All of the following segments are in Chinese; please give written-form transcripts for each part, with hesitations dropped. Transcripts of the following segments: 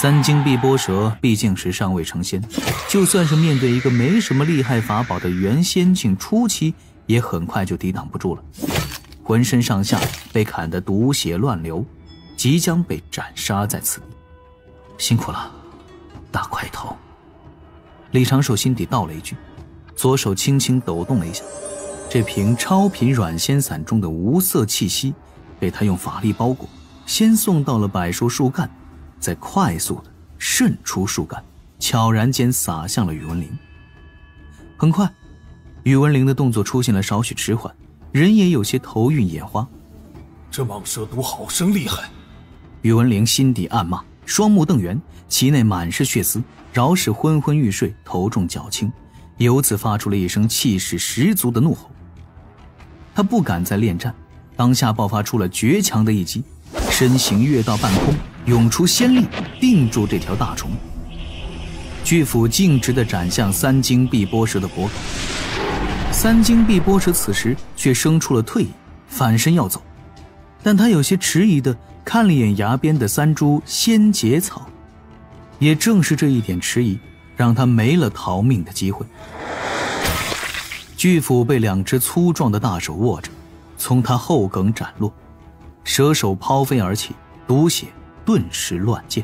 三经碧波蛇毕竟是尚未成仙，就算是面对一个没什么厉害法宝的元仙境初期，也很快就抵挡不住了，浑身上下被砍得毒血乱流，即将被斩杀在此地。辛苦了，大块头。李长寿心底道了一句，左手轻轻抖动了一下，这瓶超品软仙散中的无色气息被他用法力包裹，先送到了柏树树干，再快速地渗出树干，悄然间洒向了宇文灵。很快，宇文灵的动作出现了少许迟缓，人也有些头晕眼花。这蟒蛇毒好生厉害！宇文灵心底暗骂，双目瞪圆，其内满是血丝，饶是昏昏欲睡，头重脚轻，由此发出了一声气势十足的怒吼。他不敢再恋战，当下爆发出了绝强的一击，身形跃到半空，涌出仙力，定住这条大虫。巨斧径直地斩向三经碧波蛇的脖颈。三经碧波蛇此时却生出了退意，反身要走，但他有些迟疑地看了一眼崖边的三株仙节草，也正是这一点迟疑，让他没了逃命的机会。巨斧被两只粗壮的大手握着，从他后梗斩落，蛇手抛飞而起，毒血顿时乱溅。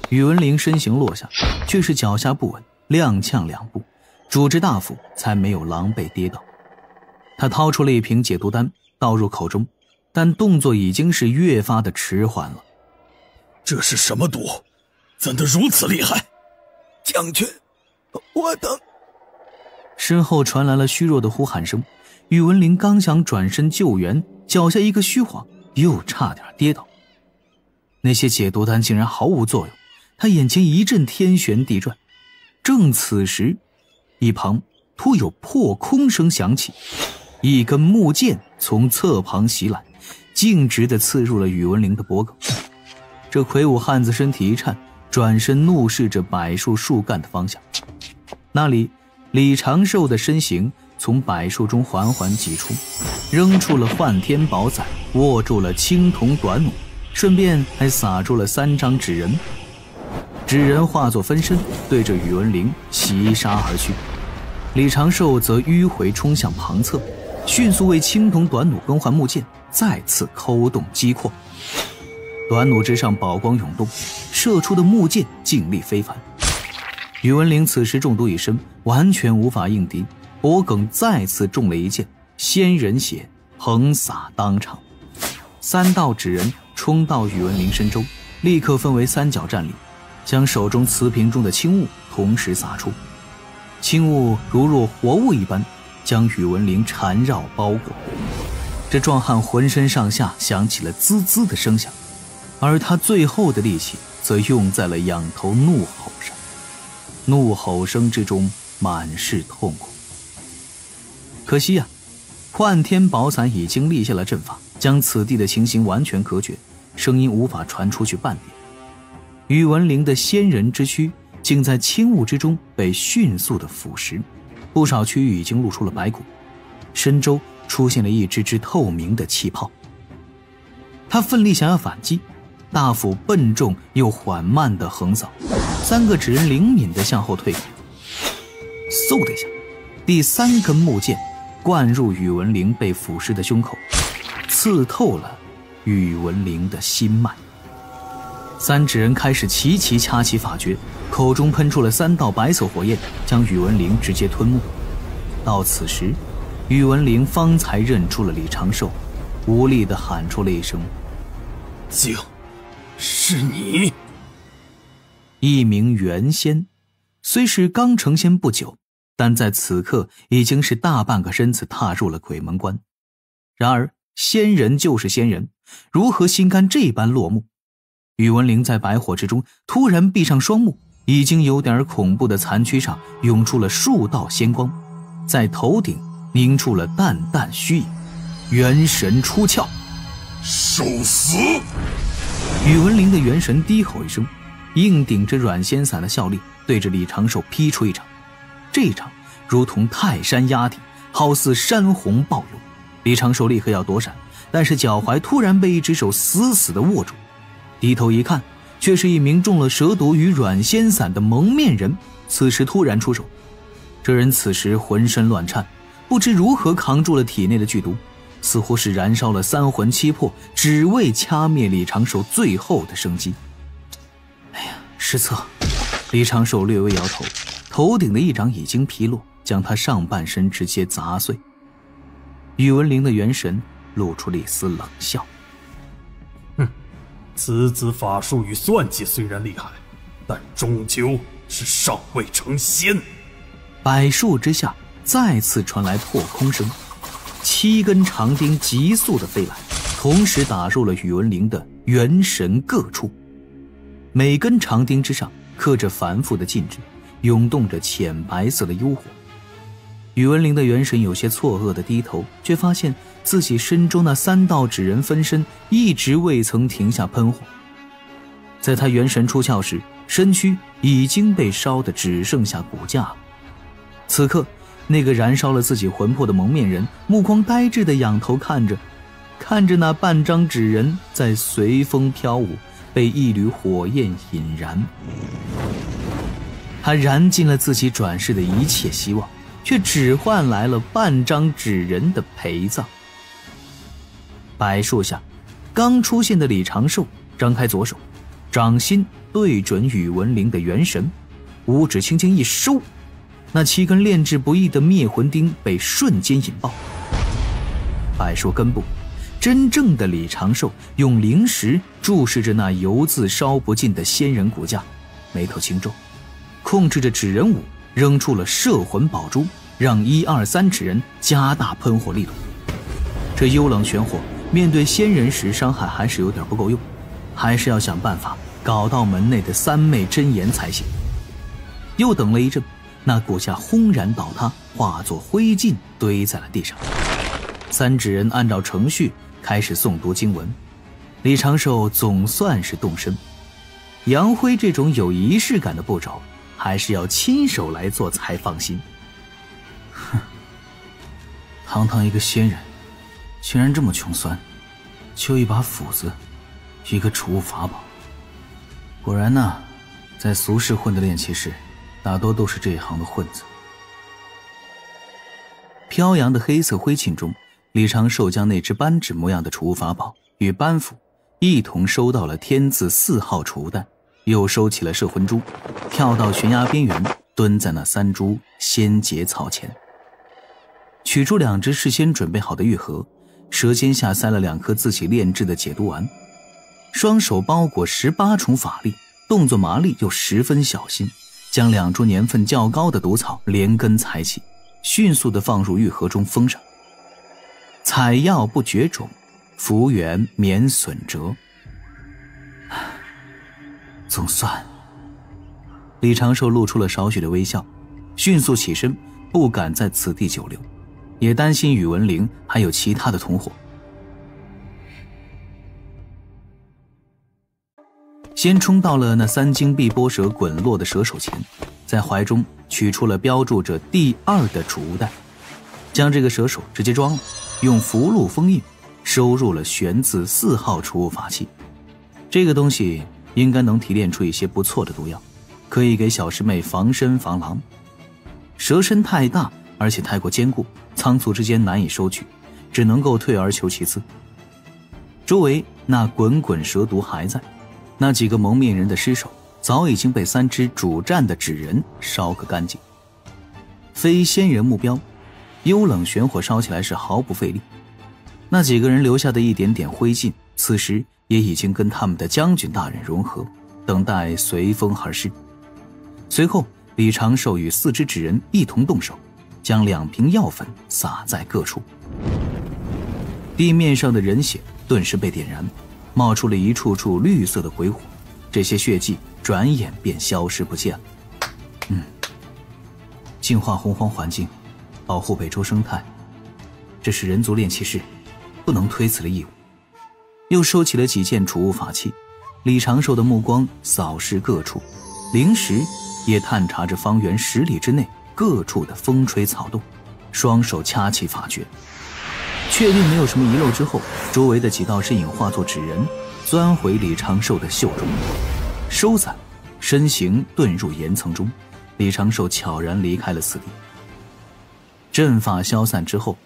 宇文灵身形落下，却是脚下不稳，踉跄两步，拄着大斧才没有狼狈跌倒。他掏出了一瓶解毒丹倒入口中，但动作已经是越发的迟缓了。这是什么毒？怎的如此厉害？将军，我等。身后传来了虚弱的呼喊声，宇文灵刚想转身救援，脚下一个虚晃，又差点跌倒。那些解毒丹竟然毫无作用，他眼前一阵天旋地转。正此时，一旁突有破空声响起，一根木剑从侧旁袭来，径直地刺入了宇文灵的脖颈。这魁梧汉子身体一颤，转身怒视着柏树树干的方向。那里李长寿的身形从柏树中缓缓挤出，扔出了幻天宝伞，握住了青铜短弩，顺便还撒出了3张纸人。纸人化作分身，对着宇文灵袭杀而去。李长寿则迂回冲向旁侧，迅速为青铜短弩更换木剑，再次扣动击扩。短弩之上宝光涌动，射出的木剑劲力非凡。宇文灵此时中毒已深，完全无法应敌，脖颈再次中了一剑，仙人血横洒当场。3道纸人冲到宇文灵身周，立刻分为3角站立，将手中瓷瓶中的青雾同时洒出。青雾如若活物一般，将宇文灵缠绕包裹。这壮汉浑身上下响起了滋滋的声响，而他最后的力气则用在了仰头怒吼上，怒吼声之中满是痛苦。可惜啊，幻天宝伞已经立下了阵法，将此地的情形完全隔绝，声音无法传出去半点。宇文灵的仙人之躯竟在轻雾之中被迅速的腐蚀，不少区域已经露出了白骨，身周出现了一只只透明的气泡。他奋力想要反击，大斧笨重又缓慢地横扫，3个纸人灵敏地向后退开。嗖的一下，第3根木剑灌入宇文灵被腐蚀的胸口，刺透了宇文灵的心脉。3纸人开始齐齐掐起法诀，口中喷出了3道白色火焰，将宇文灵直接吞没。到此时，宇文灵方才认出了李长寿，无力地喊出了一声：“竟是你！”一名元仙，虽是刚成仙不久，但在此刻已经是大半个身子踏入了鬼门关。然而仙人就是仙人，如何心甘这般落幕？宇文灵在白火之中突然闭上双目，已经有点恐怖的残躯上涌出了数道仙光，在头顶凝出了淡淡虚影，元神出窍。受死！宇文灵的元神低吼一声，硬顶着软仙伞的效力，对着李长寿劈出一掌。这一掌如同泰山压顶，好似山洪暴涌。李长寿立刻要躲闪，但是脚踝突然被一只手死死地握住，低头一看，却是一名中了蛇毒与软仙散的蒙面人，此时突然出手。这人此时浑身乱颤，不知如何扛住了体内的剧毒，似乎是燃烧了三魂七魄，只为掐灭李长寿最后的生机。哎呀，失策！李长寿略微摇头，头顶的一掌已经劈落，将他上半身直接砸碎。宇文灵的元神露出了一丝冷笑：此子法术与算计虽然厉害，但终究是尚未成仙。柏树之下再次传来破空声，7根长钉急速地飞来，同时打入了宇文灵的元神各处。每根长钉之上刻着繁复的禁制，涌动着浅白色的幽火。宇文灵的元神有些错愕地低头，却发现自己身中那3道纸人分身一直未曾停下喷火。在他元神出窍时，身躯已经被烧得只剩下骨架了。此刻那个燃烧了自己魂魄的蒙面人目光呆滞地仰头看着那半张纸人在随风飘舞，被一缕火焰引燃。他燃尽了自己转世的一切希望，却只换来了半张纸人的陪葬。柏树下刚出现的李长寿张开左手，掌心对准宇文灵的元神，五指轻轻一收，那7根炼制不易的灭魂钉被瞬间引爆。柏树根部，真正的李长寿用灵石注视着那犹自烧不尽的仙人骨架，眉头轻皱，控制着纸人舞扔出了摄魂宝珠，让1、2、3纸人加大喷火力度。这幽冷玄火面对仙人时伤害还是有点不够用，还是要想办法搞到门内的3昧真言才行。又等了一阵，那骨架轰然倒塌，化作灰烬堆在了地上。3纸人按照程序开始诵读经文，李长寿总算是动身。杨辉这种有仪式感的步骤还是要亲手来做才放心。堂堂一个仙人，竟然这么穷酸，就一把斧子，一个储物法宝。果然呐，在俗世混的炼器士，大多都是这一行的混子。飘扬的黑色灰烬中，李长寿将那只扳指模样的储物法宝与扳斧一同收到了天字4号储物袋，又收起了摄魂珠，跳到悬崖边缘，蹲在那3株仙节草前，取出2只事先准备好的玉盒，舌尖下塞了2颗自己炼制的解毒丸，双手包裹18重法力，动作麻利又十分小心，将2株年份较高的毒草连根采起，迅速地放入玉盒中封上。采药不绝种，福缘免损折。总算，李长寿露出了少许的微笑，迅速起身，不敢在此地久留，也担心宇文灵还有其他的同伙。先冲到了那3经碧波蛇滚落的蛇首前，在怀中取出了标注着第2的储物袋，将这个蛇首直接装了，用符箓封印，收入了玄字4号储物法器。这个东西应该能提炼出一些不错的毒药，可以给小师妹防身防狼。蛇身太大，而且太过坚固，仓促之间难以收取，只能够退而求其次。周围那滚滚蛇毒还在，那几个蒙面人的尸首早已经被3只主战的纸人烧个干净。非仙人目标，幽冷玄火烧起来是毫不费力，那几个人留下的一点点灰烬，此时也已经跟他们的将军大人融合，等待随风而逝。随后李长寿与4只纸人一同动手，将2瓶药粉撒在各处。地面上的人血顿时被点燃，冒出了一处处绿色的鬼火，这些血迹转眼便消失不见了。净化洪荒环境，保护北周生态，这是人族炼器士不能推辞的义务。又收起了几件储物法器，李长寿的目光扫视各处，灵时也探查着方圆10里之内各处的风吹草动，双手掐起法诀，确定没有什么遗漏之后，周围的几道身影化作纸人，钻回李长寿的袖中。收伞，身形遁入岩层中，李长寿悄然离开了此地。阵法消散之后，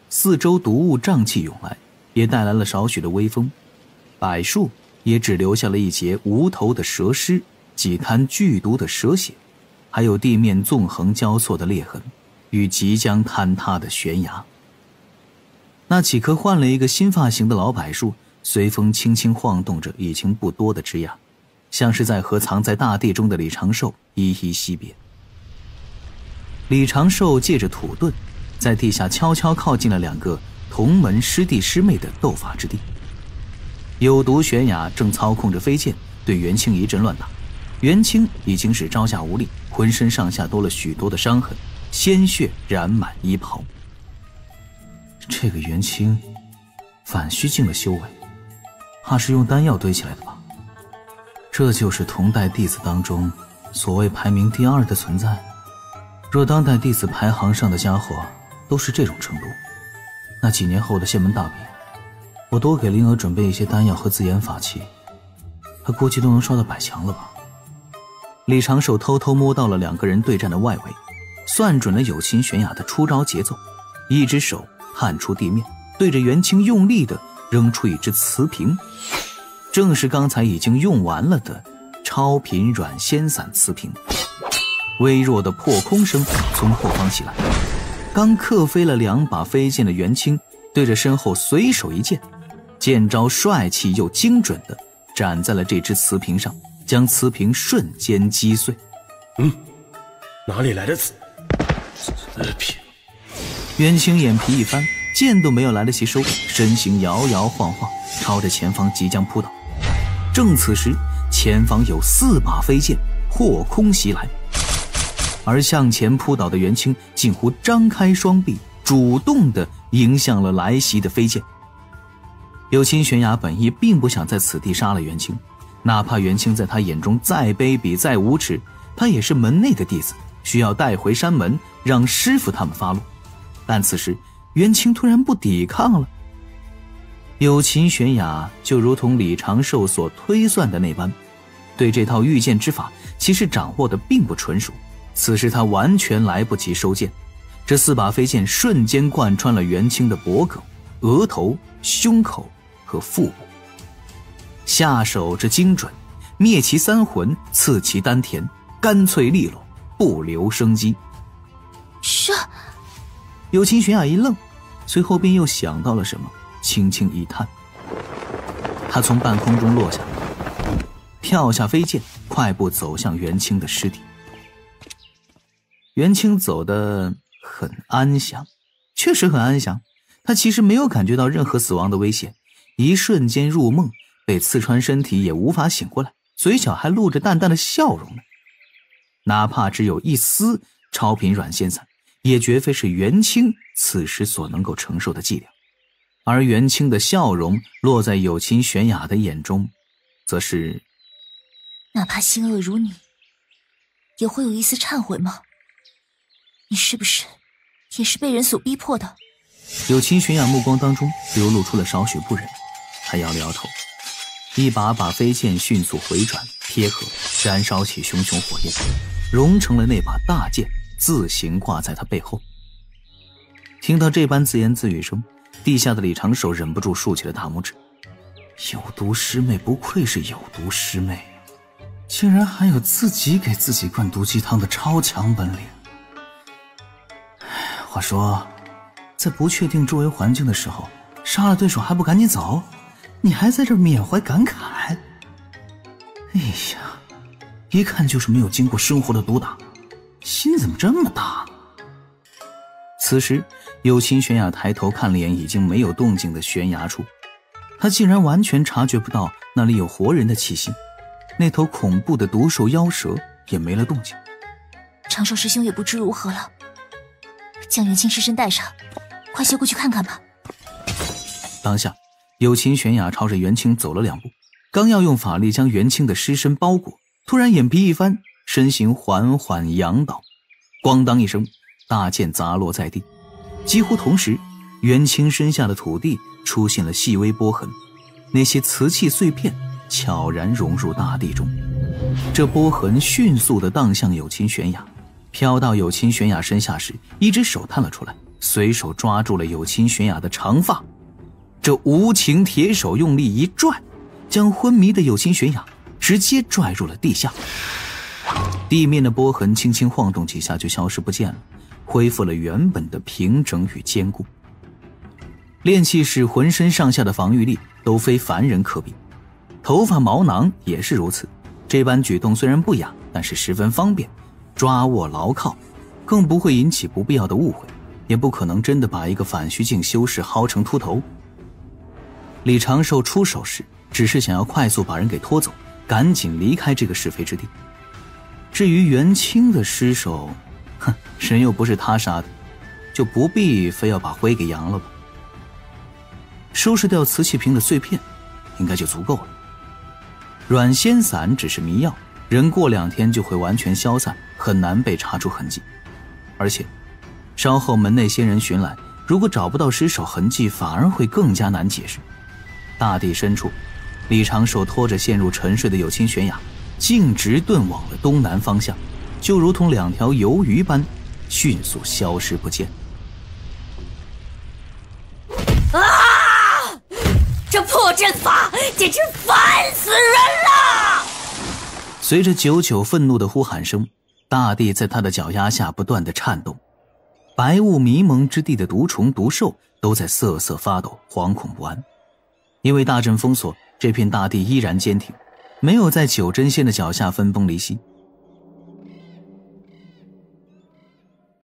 四周毒雾瘴气涌来，也带来了少许的微风。柏树也只留下了一截无头的蛇尸，几滩剧毒的蛇血，还有地面纵横交错的裂痕与即将坍塌的悬崖。那几棵换了一个新发型的老柏树随风轻轻晃动着已经不多的枝桠，像是在和藏在大地中的李长寿依依惜别。李长寿借着土遁，在地下悄悄靠近了两个同门师弟师妹的斗法之地。有毒玄雅正操控着飞剑对袁清一阵乱打，袁清已经是招架无力，浑身上下多了许多的伤痕，鲜血染满衣袍。这个袁清反虚境的修为，怕是用丹药堆起来的吧？这就是同代弟子当中所谓排名第2的存在。若当代弟子排行上的家伙都是这种程度，那几年后的仙门大比，我多给灵儿准备一些丹药和自研法器，他估计都能烧到100强了吧。李长寿偷偷摸到了两个人对战的外围，算准了有情玄雅的出招节奏，一只手探出地面，对着袁清用力地扔出一只瓷瓶，正是刚才已经用完了的超频软仙散瓷瓶。微弱的破空声从后方袭来，刚克飞了2把飞剑的袁清对着身后随手一剑，剑招帅气又精准地斩在了这只瓷瓶上，将瓷瓶瞬间击碎。哪里来的瓷瓶？袁清眼皮一翻，剑都没有来得及收，身形摇摇晃晃朝着前方即将扑倒。正此时，前方有4把飞剑破空袭来，而向前扑倒的袁清近乎张开双臂，主动地迎向了来袭的飞剑。有情玄雅本意并不想在此地杀了袁清，哪怕袁清在他眼中再卑鄙再无耻，他也是门内的弟子，需要带回山门让师傅他们发落。但此时袁清突然不抵抗了。有情玄雅就如同李长寿所推算的那般，对这套御剑之法其实掌握的并不纯熟，此时他完全来不及收剑，这4把飞剑瞬间贯穿了袁清的脖颈、额头、胸口和腹部。下手之精准，灭其3魂，刺其丹田，干脆利落，不留生机。是。有情玄雅一愣，随后便又想到了什么，轻轻一叹。他从半空中落下，跳下飞剑，快步走向袁清的尸体。袁清走得很安详，确实很安详，他其实没有感觉到任何死亡的危险，一瞬间入梦，被刺穿身体也无法醒过来，嘴角还露着淡淡的笑容呢。哪怕只有一丝超频软仙散，也绝非是袁清此时所能够承受的剂量。而袁清的笑容落在有情玄雅的眼中，则是哪怕心恶如你，也会有一丝忏悔吗？你是不是也是被人所逼迫的？有情玄雅目光当中流露出了少许不忍，他摇了摇头，一把把飞剑迅速回转贴合，燃烧起熊熊火焰，融成了那把大剑，自行挂在他背后。听到这般自言自语声，地下的李长寿忍不住竖起了大拇指。有毒师妹不愧是有毒师妹，竟然还有自己给自己灌毒鸡汤的超强本领。话说，在不确定周围环境的时候，杀了对手还不赶紧走？你还在这缅怀感慨？哎呀，一看就是没有经过生活的毒打，心怎么这么大？此时有情玄雅抬头看了眼已经没有动静的悬崖处，他竟然完全察觉不到那里有活人的气息，那头恐怖的毒兽妖蛇也没了动静。长寿师兄也不知如何了，将袁清尸身带上，快些过去看看吧。当下有情玄雅朝着袁清走了2步，刚要用法力将袁清的尸身包裹，突然眼皮一翻，身形缓缓仰倒，咣当一声，大剑砸落在地。几乎同时，袁清身下的土地出现了细微波痕，那些瓷器碎片悄然融入大地中。这波痕迅速地荡向有清玄雅，飘到有清玄雅身下时，一只手探了出来，随手抓住了有清玄雅的长发。这无情铁手用力一拽，将昏迷的有清玄雅直接拽入了地下。地面的波痕轻轻晃动几下就消失不见了，恢复了原本的平整与坚固。炼气士浑身上下的防御力都非凡人可比，头发毛囊也是如此。这般举动虽然不雅，但是十分方便，抓握牢靠，更不会引起不必要的误会，也不可能真的把一个反虚境修士薅成秃头。李长寿出手时只是想要快速把人给拖走，赶紧离开这个是非之地。至于袁清的尸首，人又不是他杀的，就不必非要把灰给扬了吧。收拾掉瓷器瓶的碎片应该就足够了。软仙散只是迷药，人过2天就会完全消散，很难被查出痕迹。而且稍后门内仙人寻来，如果找不到尸首痕迹，反而会更加难解释。大地深处，李长寿拖着陷入沉睡的有清玄雅径直遁往了东南方向，就如同2条游鱼般迅速消失不见。这破阵法简直烦死人了！随着久久愤怒的呼喊声，大地在他的脚丫下不断的颤动，白雾迷蒙之地的毒虫毒兽都在瑟瑟发抖，惶恐不安。因为大阵封锁，这片大地依然坚挺，没有在九真仙的脚下分崩离析。